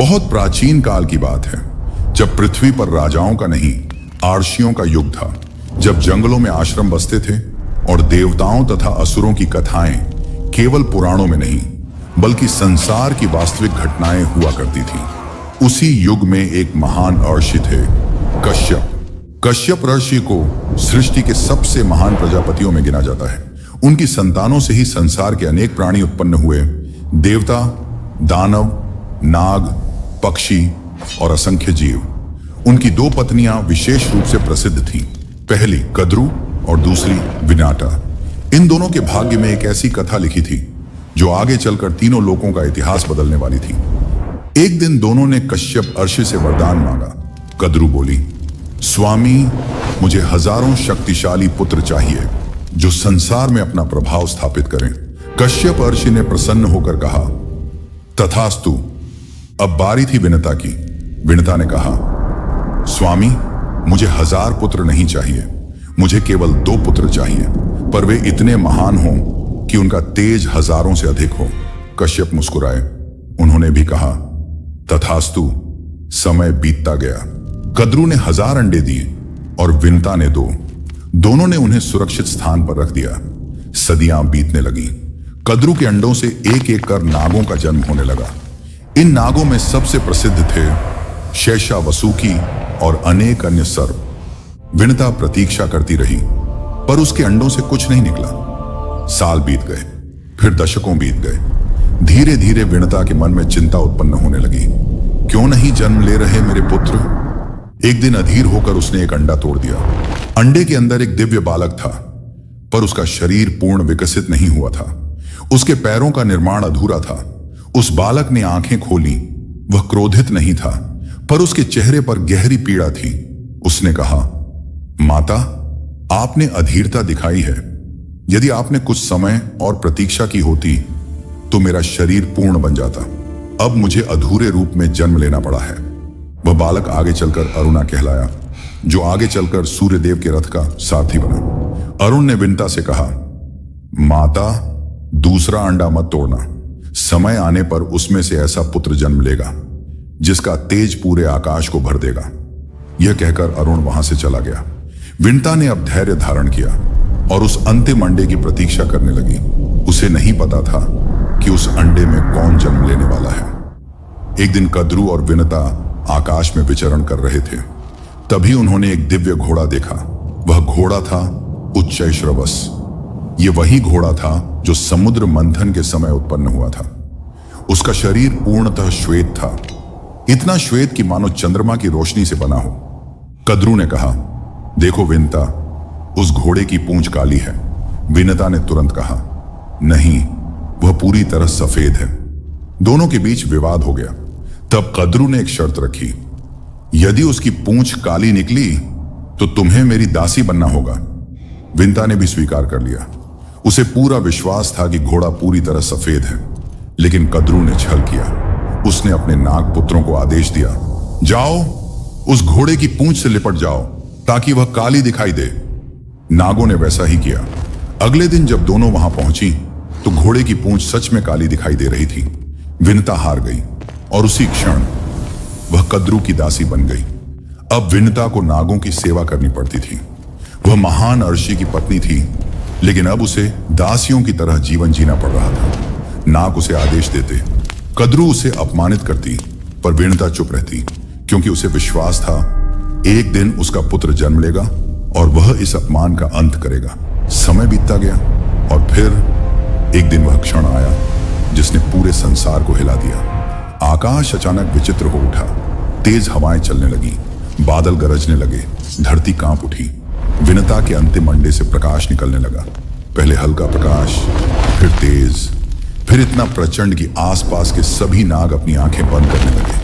बहुत प्राचीन काल की बात है, जब पृथ्वी पर राजाओं का नहीं आर्षियों का युग था, जब जंगलों में आश्रम बसते थे और देवताओं तथा असुरों की कथाएं केवल पुराणों में नहीं बल्कि संसार की वास्तविक घटनाएं हुआ करती थीं। उसी युग में एक महान ऋषि थे, कश्यप। कश्यप ऋषि को सृष्टि के सबसे महान प्रजापतियों में गिना जाता है। उनकी संतानों से ही संसार के अनेक प्राणी उत्पन्न हुए, देवता, दानव, नाग, पक्षी और असंख्य जीव। उनकी दो पत्नियां विशेष रूप से प्रसिद्ध थीं, पहली कद्रू और दूसरी विनाटा। इन दोनों के भाग्य में एक ऐसी कथा लिखी थी जो आगे चलकर तीनों लोकों का इतिहास बदलने वाली थी। एक दिन दोनों ने कश्यप ऋषि से वरदान मांगा। कद्रू बोली, स्वामी, मुझे हजारों शक्तिशाली पुत्र चाहिए जो संसार में अपना प्रभाव स्थापित करें। कश्यप ऋषि ने प्रसन्न होकर कहा, तथास्तु। अब बारी थी विनता की। विनता ने कहा, स्वामी, मुझे 1000 पुत्र नहीं चाहिए, मुझे केवल 2 पुत्र चाहिए, पर वे इतने महान हों कि उनका तेज हजारों से अधिक हो। कश्यप मुस्कुराए। उन्होंने भी कहा, तथास्तु। समय बीतता गया। कद्रू ने 1000 अंडे दिए और विनता ने 2। दोनों ने उन्हें सुरक्षित स्थान पर रख दिया। सदियां बीतने लगी। कद्रू के अंडों से एक एक कर नागों का जन्म होने लगा। इन नागों में सबसे प्रसिद्ध थे शेषा, वसुकी और अनेक अन्य सर्प। विनता प्रतीक्षा करती रही, पर उसके अंडों से कुछ नहीं निकला। साल बीत गए, फिर दशकों बीत गए। धीरे धीरे विनता के मन में चिंता उत्पन्न होने लगी। क्यों नहीं जन्म ले रहे मेरे पुत्र? एक दिन अधीर होकर उसने एक अंडा तोड़ दिया। अंडे के अंदर एक दिव्य बालक था, पर उसका शरीर पूर्ण विकसित नहीं हुआ था। उसके पैरों का निर्माण अधूरा था। उस बालक ने आंखें खोली। वह क्रोधित नहीं था, पर उसके चेहरे पर गहरी पीड़ा थी। उसने कहा, माता, आपने अधीरता दिखाई है। यदि आपने कुछ समय और प्रतीक्षा की होती तो मेरा शरीर पूर्ण बन जाता। अब मुझे अधूरे रूप में जन्म लेना पड़ा है। वह बालक आगे चलकर अरुणा कहलाया, जो आगे चलकर सूर्यदेव के रथ का सारथी बना। अरुण ने विनता से कहा, माता, दूसरा अंडा मत तोड़ना। समय आने पर उसमें से ऐसा पुत्र जन्म लेगा जिसका तेज पूरे आकाश को भर देगा। यह कहकर अरुण वहां से चला गया। विनता ने अब धैर्य धारण किया और उस अंतिम अंडे की प्रतीक्षा करने लगी। उसे नहीं पता था कि उस अंडे में कौन जन्म लेने वाला है। एक दिन कद्रू और विनता आकाश में विचरण कर रहे थे। तभी उन्होंने एक दिव्य घोड़ा देखा। वह घोड़ा था उच्चैश्रवस। यह वही घोड़ा था जो समुद्र मंथन के समय उत्पन्न हुआ था। उसका शरीर पूर्णतः श्वेत था, इतना श्वेत कि मानो चंद्रमा की रोशनी से बना हो। कद्रू ने कहा, देखो विनता, उस घोड़े की पूंछ काली है। विनता ने तुरंत कहा, नहीं, वह पूरी तरह सफेद है। दोनों के बीच विवाद हो गया। तब कद्रू ने एक शर्त रखी, यदि उसकी पूंछ काली निकली तो तुम्हें मेरी दासी बनना होगा। विनता ने भी स्वीकार कर लिया। उसे पूरा विश्वास था कि घोड़ा पूरी तरह सफेद है, लेकिन कद्रू ने छल किया। उसने अपने नाग पुत्रों को आदेश दिया, जाओ, उस घोड़े की पूंछ से लिपट जाओ ताकि वह काली दिखाई दे। नागों ने वैसा ही किया। अगले दिन जब दोनों वहां पहुंची तो घोड़े की पूंछ सच में काली दिखाई दे रही थी। विनता हार गई और उसी क्षण वह कद्रू की दासी बन गई। अब विनता को नागों की सेवा करनी पड़ती थी। वह महान ऋषि की पत्नी थी, लेकिन अब उसे दासियों की तरह जीवन जीना पड़ रहा था। नाग उसे आदेश देते, कद्रू उसे अपमानित करती, पर विनता चुप रहती, क्योंकि उसे विश्वास था एक दिन उसका पुत्र जन्म लेगा और वह इस अपमान का अंत करेगा। समय बीतता गया और फिर एक दिन वह क्षण आया जिसने पूरे संसार को हिला दिया। आकाश अचानक विचित्र हो उठा। तेज हवाएं चलने लगी, बादल गरजने लगे, धरती कांप उठी। विनता के अंतिम अंडे से प्रकाश निकलने लगा। पहले हल्का प्रकाश, फिर तेज, फिर इतना प्रचंड कि आसपास के सभी नाग अपनी आंखें बंद करने लगे।